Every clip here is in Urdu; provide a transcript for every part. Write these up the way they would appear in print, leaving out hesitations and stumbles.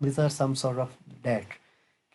These are some sort of that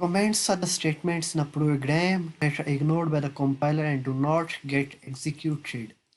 Comments are the statements in a program that are ignored by the compiler and do not get executed.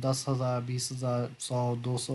10,000 20,000 100 200,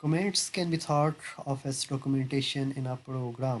Comments can be thought of as documentation in a program.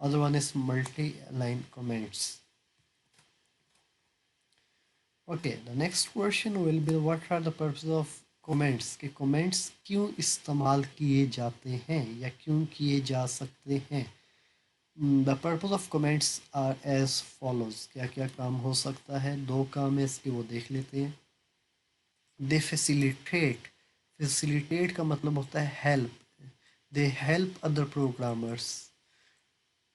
other one is multi-line comments. Okay, the next question will be what are the purposes of comments کہ کومنٹس کیوں استعمال کیے جاتے ہیں یا کیوں کیے جا سکتے ہیں. The purpose of comments are as follows. کیا کیا کام ہو سکتا ہے؟ دو کام ہے اس کے، وہ دیکھ لیتے ہیں. دے فیسیلیٹیٹ کا مطلب ہوتا ہے help. They help other programmers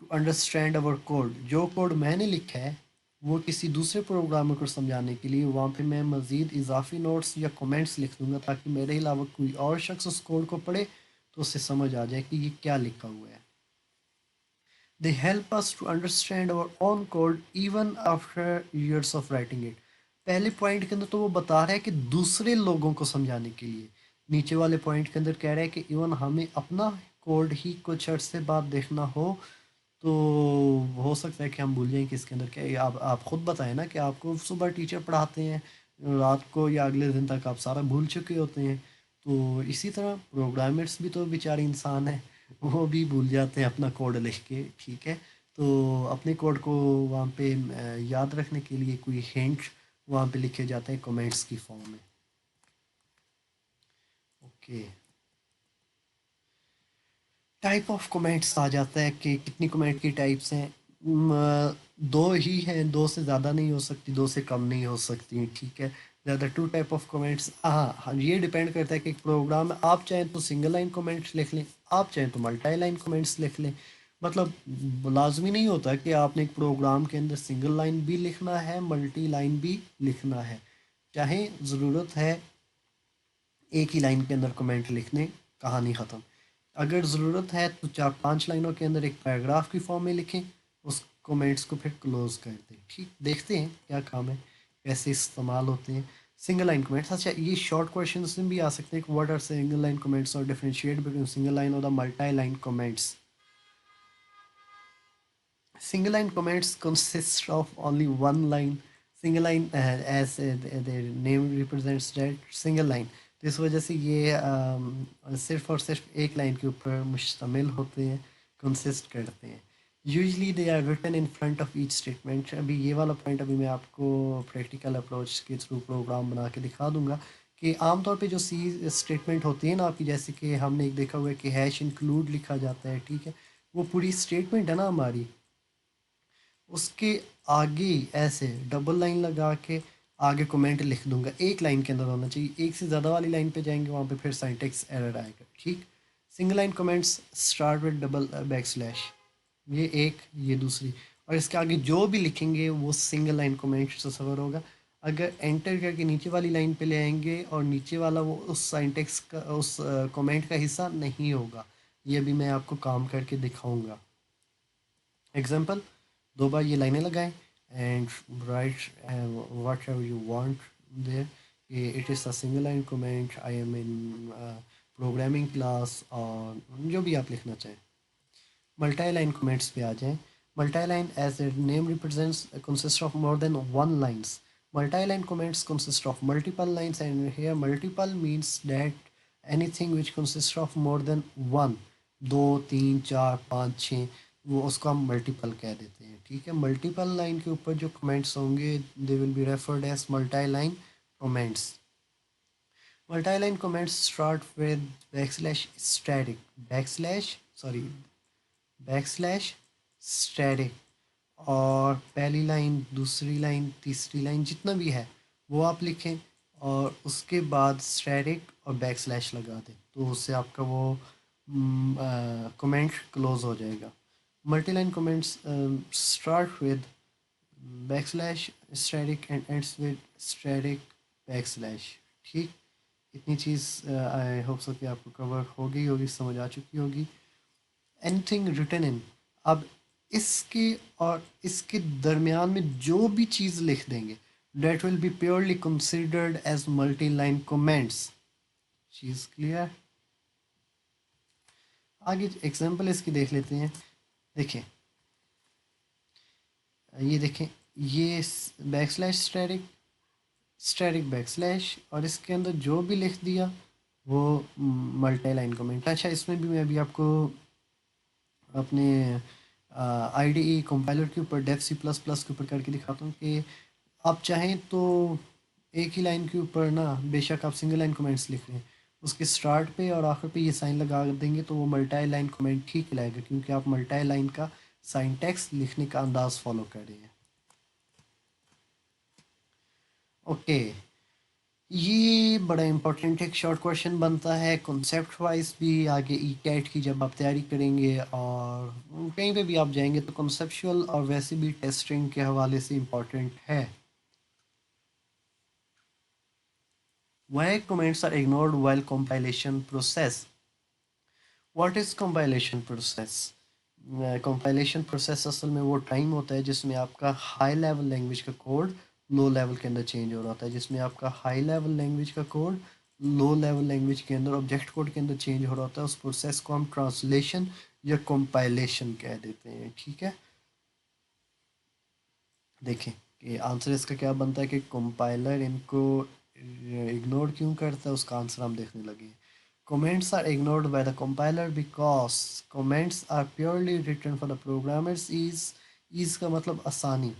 to understand our code. جو کوڈ میں نے لکھا ہے وہ کسی دوسرے پروگرامر کو سمجھانے کے لیے وہاں پہ میں مزید اضافی نوٹس یا کومنٹس لکھ دوں گا تاکہ میرے علاوہ کوئی اور شخص اس کوڈ کو پڑھے تو اسے سمجھ آ جائے کہ یہ کیا لکھا ہوا ہے. They help us to understand our own code even after years of writing it. پہلے پوائنٹ کے اندر تو وہ بتا رہا ہے کہ دوسرے لوگوں کو سمجھانے کے لیے. نیچے والے پوائنٹ کے اندر کہہ رہا ہے کہ ایون ہمیں اپنا کوڈ ہی کچھ عرصے بعد دیکھنا ہو تو ہو سکتا ہے کہ ہم بھول جائیں کہ اس کے اندر کیا ہے. آپ خود بتائیں نا کہ آپ کو صبح ٹیچر پڑھاتے ہیں، رات کو یا اگلے دن تک آپ سارا بھول چکے ہوتے ہیں. تو اسی طرح پروگرامرس بھی تو بیچارے انسان ہیں، وہ بھی بھول جاتے ہیں اپنا کوڈ لکھ کے. ٹھیک ہے، تو اپنے کوڈ کو وہاں پہ یاد رکھنے کے لیے کوئی ہینٹ وہاں پہ لکھے جاتے ہیں کمنٹس کی فارم میں. اوکے، ٹائپ آف کمنٹس آ جاتا ہے کہ کتنی کمنٹ کی ٹائپس ہیں. دو ہی ہیں، دو سے زیادہ نہیں ہو سکتی، دو سے کم نہیں ہو سکتی. ٹھیک ہے، زیادہ ٹو ٹائپ آف کمنٹس. ہاں، یہ ڈپینڈ کرتا ہے کہ ایک پروگرام میں آپ چاہیں تو سنگل لائن کمنٹس لکھ لیں، آپ چاہیں تو ملٹائی لائن کمنٹس لکھ لیں. مطلب لازمی نہیں ہوتا کہ آپ نے ایک پروگرام کے اندر سنگل لائن بھی لکھنا ہے، ملٹی لائن بھی لکھنا ہے. چاہے ضرورت ہے ایک ہی لائن کے اندر کمنٹ لکھنے، کہانی ختم. اگر ضرورت ہے تو 4-5 لائنوں کے اندر ایک پیراگراف کی فارم میں لکھیں، اس کومنٹس کو پھر کلوز کر دیں. ٹھیک، دیکھتے ہیں کیا کام ہے، کیسے استعمال ہوتے ہیں سنگل لائن کمنٹس. اچھا، یہ شارٹ کویشچنس میں بھی آ سکتے ہیں کہ what are single line comments اور ڈیفرینشیٹ بٹوین سنگل لائن اور the multi line comments. Single line comments consist of only one line. Single line as the name represents that single line. تو اس وجہ سے یہ صرف اور صرف ایک لائن کے اوپر مشتمل ہوتے ہیں، کنسسٹ کرتے ہیں. Usually they are written in front of each statement. ابھی یہ والا پوائنٹ ابھی میں آپ کو پریکٹیکل اپروچ کے تھرو پروگرام بنا کے دکھا دوں گا کہ عام طور پہ جو سی اسٹیٹمنٹ ہوتی ہے نا آپ کی، جیسے کہ ہم نے ایک دیکھا ہوا ہے کہ ہیش انکلوڈ لکھا جاتا ہے. ٹھیک ہے، وہ پوری اسٹیٹمنٹ ہے نا ہماری، اس کے آگے ایسے ڈبل لائن لگا کے آگے کومنٹ لکھ دوں گا. ایک لائن کے اندر ہونا چاہیے، ایک سے زیادہ والی لائن پہ جائیں گے وہاں پہ پھر سائنٹیکس ایرر آئے گا. ٹھیک، single line comments start with double back slash, یہ ایک، یہ دوسری، اور اس کے آگے جو بھی لکھیں گے وہ سنگل لائن کومنٹ تصور ہوگا. اگر انٹر کر کے نیچے والی لائن پہ لے آئیں گے اور نیچے والا وہ اس سائنٹیکس کا، اس کومنٹ کا حصہ نہیں ہوگا. یہ بھی میں آپ کو کام کر کے دکھاؤں گا. ایگزامپل، دو بار یہ لائنیں لگائیں and right what ever you want there. It is a single line comment, I am in programming class, اور جو بھی آپ لکھنا چاہیں. ملٹائی لائن کومنٹس پہ آ جائیں. Multi line as a name represents consist of more than one lines. Multi line comments consist of multiple lines, and here multiple means that anything which consists of more than one، دو، تین، چار، پانچ، چھ، وہ اس کو ہم ملٹیپل کہہ دیتے ہیں. ٹھیک ہے، ملٹیپل لائن کے اوپر جو کمنٹس ہوں گے they will be referred as multi line comments. Multi line comments start with back slash asterisk, back slash asterisk, اور پہلی لائن، دوسری لائن، تیسری لائن جتنا بھی ہے وہ آپ لکھیں اور اس کے بعد اسٹیٹک اور بیک سلیش لگا دیں تو اس سے آپ کا وہ کمنٹ کلوز ہو جائے گا. Multi line comments start with back slash asterisk and ends with asterisk back slash. ٹھیک، اتنی چیز آئی ہوپ سو کہ آپ کو کور ہو گئی ہوگی، سمجھ آ چکی ہوگی. اینی تھنگ ریٹن ان، اب اس کے اور اس کے درمیان میں جو بھی چیز لکھ دیں گے that will be purely considered as multi line comments. چیز کلیئر؟ آگے ایگزامپل اس کی دیکھ لیتے ہیں. دیکھیں، یہ دیکھیں، یہ back slash static, static back slash, اور اس کے اندر جو بھی لکھ دیا وہ ملٹی لائن کومنٹ. اچھا، اس میں بھی میں ابھی آپ کو اپنے آئی ڈی ای کمپائلر کے اوپر ڈیف سی پلس پلس کے اوپر کر کے دکھاتا ہوں کہ آپ چاہیں تو ایک ہی لائن کے اوپر نا بیشک آپ سنگل لائن کمنٹس لکھ رہے ہیں، اس کے اسٹارٹ پہ اور آخر پہ یہ سائن لگا دیں گے تو وہ ملٹائی لائن کمنٹ ٹھیک کہلائے گا، کیونکہ آپ ملٹائی لائن کا سائنٹیکس لکھنے کا انداز فالو کر رہے ہیں. اوکے، یہ بڑا امپورٹنٹ ایک شارٹ کویشچن بنتا ہے کنسیپٹ وائز بھی، آگے ای کیٹ کی جب آپ تیاری کریں گے اور کہیں پہ بھی آپ جائیں گے تو کنسیپشول اور ویسے بھی ٹیسٹنگ کے حوالے سے امپورٹنٹ ہے. Why comments are ignored while compilation process? What is compilation process? Compilation process اصل میں وہ ٹائم ہوتا ہے جس میں آپ کا ہائی لیول لینگویج کا کوڈ لو لیول کے اندر چینج ہو رہا ہوتا ہے، جس میں آپ کا ہائی لیول لینگویج کا کوڈ لو لیول لینگویج کے اندر آبجیکٹ کوڈ کے اندر چینج ہو رہا ہوتا ہے. اس پروسیس کو ہم ٹرانسلیشن یا کمپائلیشن کہہ دیتے ہیں. ٹھیک ہے، دیکھیں کہ آنسر اس کا کیا بنتا ہے کہ کمپائلر ان کو اگنور کیوں کرتا ہے، اس کا آنسر ہم دیکھنے لگے ہیں. Comments are ignored by the compiler because comments are purely written for the programmers ease کا مطلب آسانی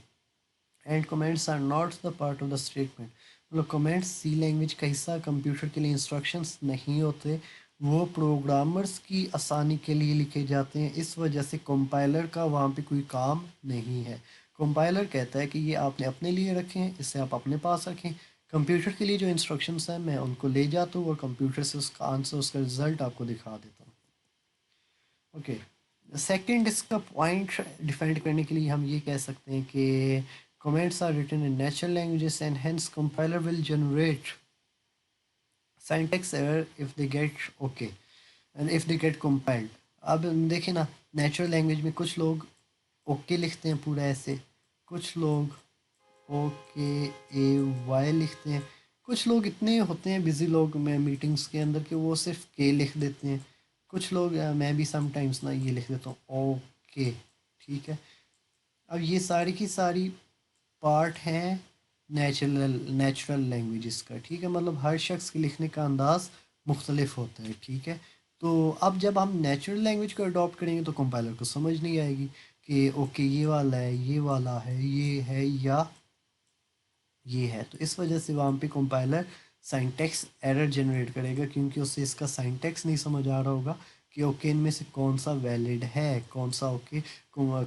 and comments are not the part of the statement. مطلب comments سی لینگویج کا حصہ، کمپیوٹر کے لیے انسٹرکشنز نہیں ہوتے، وہ پروگرامرز کی آسانی کے لیے لکھے جاتے ہیں. اس وجہ سے کمپائلر کا وہاں پہ کوئی کام نہیں ہے. کمپائلر کہتا ہے کہ یہ آپ نے اپنے لیے رکھیں، اسے آپ اپنے پاس رکھیں. کمپیوٹر کے لیے جو انسٹرکشنز ہیں میں ان کو لے جاتا ہوں اور کمپیوٹر سے اس کا آنسر، اس کا رزلٹ آپ کو دکھا دیتا ہوں. اوکے، سیکنڈ اس کا پوائنٹ ڈیفائنڈ کرنے کے لیے ہم یہ کہہ سکتے ہیں کہ comments are written in natural languages and hence compiler will generate syntax error if they get okay and if they get compiled. اب دیکھیں نا، نیچرل لینگویج میں کچھ لوگ اوکے لکھتے ہیں پورا ایسے، کچھ لوگ او کے اے وائی لکھتے ہیں، کچھ لوگ اتنے ہوتے ہیں بزی لوگ میں میٹنگس کے اندر کہ وہ صرف کے لکھ دیتے ہیں. کچھ لوگ میں بھی سم ٹائمس نا یہ لکھ دیتا ہوں اوکے. ٹھیک ہے، اب یہ ساری کی ساری پارٹ ہیں نیچرل لینگویجز کا. ٹھیک ہے، مطلب ہر شخص کے لکھنے کا انداز مختلف ہوتا ہے. ٹھیک ہے، تو اب جب ہم نیچرل لینگویج کو اڈاپٹ کریں گے تو کمپائلر کو سمجھ نہیں آئے گی کہ اوکے یہ والا ہے، یہ والا ہے، یہ ہے یا یہ ہے. تو اس وجہ سے وہاں پہ کمپائلر سائنٹیکس ایرر جنریٹ کرے گا، کیونکہ اسے اس کا سائنٹیکس نہیں سمجھ آ رہا ہوگا کہ اوکے ان میں سے کون سا ویلڈ ہے، کون سا اوکے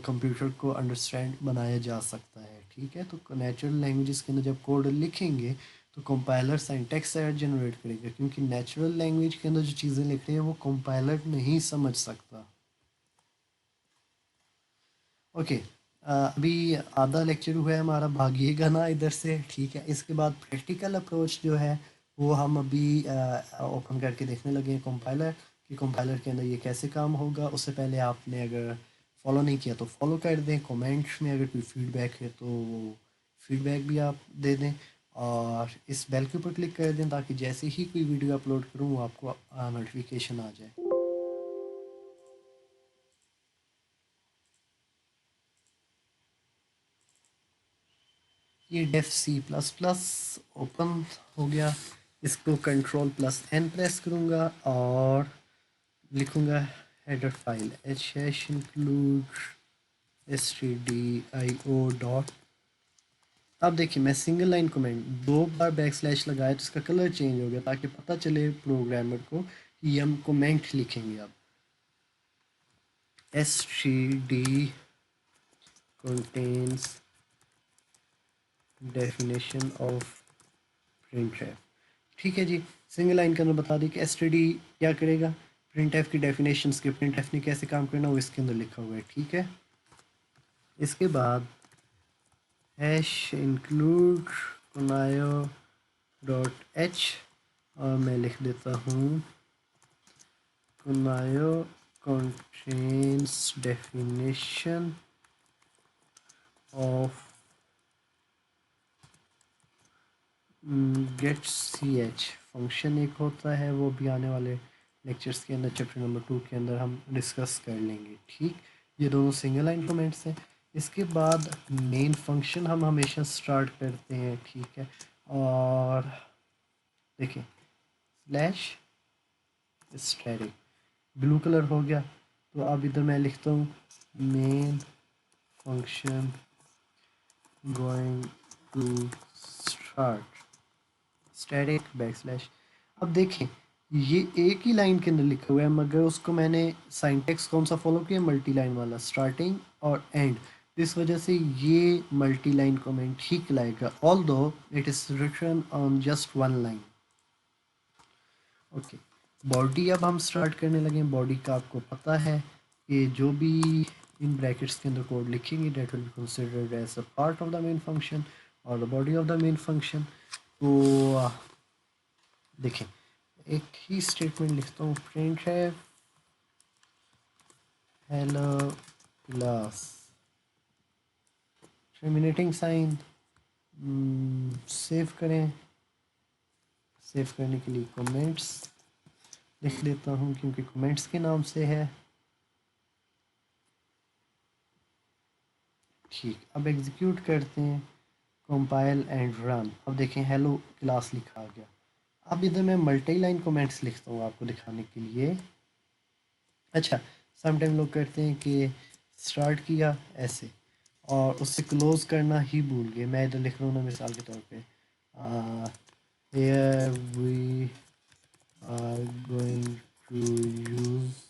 کمپیوٹر کو انڈرسٹینڈ بنایا جا سکتا ہے. ٹھیک ہے، تو نیچرل لینگویجز کے اندر جب کوڈ لکھیں گے تو کمپائلر سائنٹیکس ایرر جنریٹ کرے گا، کیونکہ نیچرل لینگویج کے اندر جو چیزیں لکھ رہے ہیں وہ کمپائلر نہیں سمجھ سکتا. اوکے، ابھی آدھا لیکچر ہوا ہے ہمارا، بھاگیے گا نا ادھر سے. ٹھیک ہے، اس کے بعد پریکٹیکل اپروچ جو ہے وہ ہم ابھی اوپن کر کے دیکھنے لگے ہیں کمپائلر، کہ کمپائلر کے اندر یہ کیسے کام ہوگا. اس سے پہلے آپ نے اگر فالو نہیں کیا تو فالو کر دیں، کومنٹ میں اگر کوئی فیڈ بیک ہے تو فیڈ بیک بھی آپ دے دیں، اور اس بیل کے اوپر کلک کر دیں تاکہ جیسے ہی کوئی ویڈیو اپلوڈ کروں وہ آپ کو نوٹیفیکیشن آ جائے. یہ ڈیف سی پلس پلس اوپن ہو گیا، اس کو کنٹرول پلس این پریس کروں گا اور لکھوں گا header file H hash include S T D I O dot. اب دیکھیں میں سنگل لائن کومنٹ دو بار بیک سلیش لگایا تو اس کا کلر چینج ہو گیا تاکہ پتہ چلے پروگرامر کو کہ یہ ہم کومنٹ لکھیں گے. اب S T D contains definition of printf. ٹھیک ہے جی، سنگل لائن کے اندر بتا دی کہ ایس ٹی ڈی کیا کرے گا، پرنٹ ایف کی ڈیفینیشنس کے پرنٹ ایف نے کیسے کام کرنا وہ اس کے اندر لکھا ہوا ہے. ٹھیک ہے، اس کے بعد hash include conio dot H اور میں لکھ دیتا ہوں conio contains definition of get C H function ایک ہوتا ہے، وہ بھی آنے والے لیکچرز کے اندر چیپٹر نمبر 2 کے اندر ہم ڈسکس کر لیں گے. ٹھیک، یہ دونوں سنگل لائن کومنٹس ہیں. اس کے بعد مین فنکشن ہم ہمیشہ سٹارٹ کرتے ہیں. ٹھیک ہے، اور دیکھیں سلیش اسٹیٹک بلو کلر ہو گیا. تو اب ادھر میں لکھتا ہوں main function going to start static back slash. اب دیکھیں یہ ایک ہی لائن کے اندر لکھا ہوا ہے مگر اس کو میں نے سائنٹیکس کون سا فالو کیا، ملٹی لائن والا، اسٹارٹنگ اور اینڈ. اس وجہ سے یہ ملٹی لائن کمنٹ ہی کہلائے گا although it is written on just one line. Okay body اب ہم اسٹارٹ کرنے لگے. باڈی کا آپ کو پتہ ہے کہ جو بھی ان بریکٹس کے اندر کوڈ لکھیں گے that will be considered as a part of the main function اور the body of the main function. تو دیکھیں ایک ہی اسٹیٹمنٹ لکھتا ہوں، پرنٹ ہے hello class terminating sign. Save کریں. سیو کرنے کے لیے کمنٹس لکھ لیتا ہوں کیونکہ کمنٹس کے نام سے ہے. ٹھیک اب ایگزیکیوٹ کرتے ہیں، کمپائل اینڈ رن. اب دیکھیں ہیلو کلاس لکھا گیا. اب ادھر میں ملٹی لائن کمنٹس لکھتا ہوں آپ کو دکھانے کے لیے. اچھا سم ٹائم لوگ کرتے ہیں کہ اسٹارٹ کیا ایسے اور اس سے کلوز کرنا ہی بھول گئے. میں ادھر لکھ رہا ہوں نا مثال کے طور پہ here we are going to use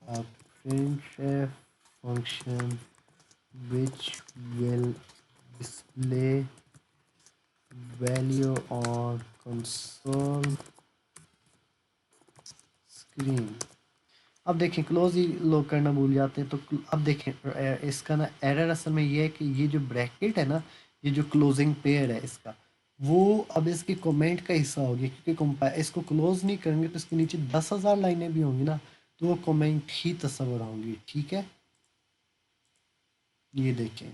a printf function which will display value on console screen. اب دیکھیں کلوز ہی لوگ کرنا بھول جاتے ہیں. تو اب دیکھیں اس کا نا ایرر اصل میں یہ ہے کہ یہ جو بریکٹ ہے نا، یہ جو کلوزنگ پیئر ہے اس کا، وہ اب اس کی کومنٹ کا حصہ ہوگی کیونکہ اس کو کلوز نہیں کریں گے تو اس کے نیچے 10,000 لائنیں بھی ہوں گی نا، تو وہ کومنٹ ہی تصور ہوں گی. ٹھیک ہے یہ دیکھیں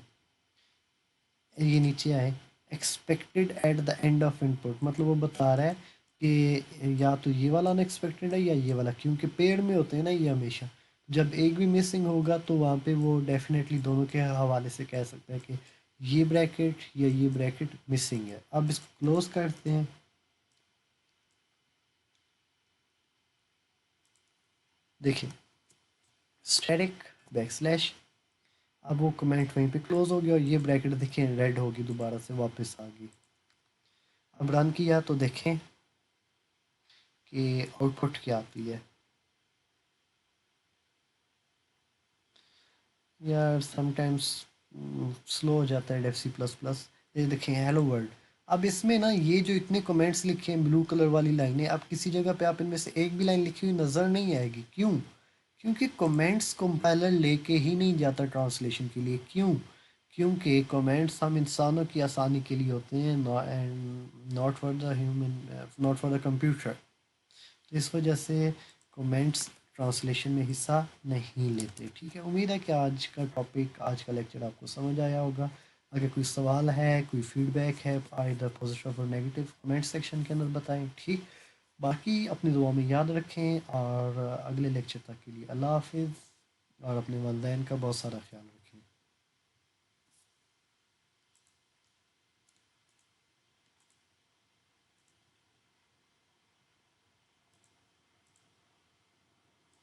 یہ نیچے آئے expected at the end of input, مطلب وہ بتا رہا ہے کہ یا تو یہ والا ان ایکسپیکٹڈ ہے یا یہ والا، کیونکہ پیڑ میں ہوتے ہیں نا یہ ہمیشہ. جب ایک بھی مسنگ ہوگا تو وہاں پہ وہ ڈیفینیٹلی دونوں کے حوالے سے کہہ سکتا ہے کہ یہ بریکٹ یا یہ بریکٹ مسنگ ہے. اب اس کو کلوز کرتے ہیں. دیکھیں اسٹیٹک بیک سلیش. اب وہ کمنٹ وہیں پہ کلوز ہو گیا اور یہ بریکٹ دیکھیں ریڈ ہوگی دوبارہ سے واپس آ گئی. اب رن کیا تو دیکھیں کہ آؤٹ پٹ کیا آتی ہے. یا سم ٹائمس سلو ہو جاتا ہے ایف سی پلس پلس. یہ دیکھیں ہیلو ورلڈ. اب اس میں نا یہ جو اتنے کمنٹس لکھے ہیں بلو کلر والی لائنیں، اب کسی جگہ پہ آپ ان میں سے ایک بھی لائن لکھی ہوئی نظر نہیں آئے گی. کیوں؟ کیونکہ کمنٹس کمپائلر لے کے ہی نہیں جاتا ٹرانسلیشن کے لیے. کیوں؟ کیونکہ کمنٹس ہم انسانوں کی آسانی کے لیے ہوتے ہیں، not for the human, not for the computer. تو اس وجہ سے کومنٹس ٹرانسلیشن میں حصہ نہیں لیتے. ٹھیک ہے امید ہے کہ آج کا ٹاپک، آج کا لیکچر آپ کو سمجھ آیا ہوگا. اگر کوئی سوال ہے، کوئی فیڈ بیک ہے، ادھر پازیٹیو اور نیگیٹو کمنٹ سیکشن کے اندر بتائیں. ٹھیک باقی اپنی دعا میں یاد رکھیں اور اگلے لیکچر تک کے لیے اللہ حافظ اور اپنے والدین کا بہت سارا خیال رکھیں.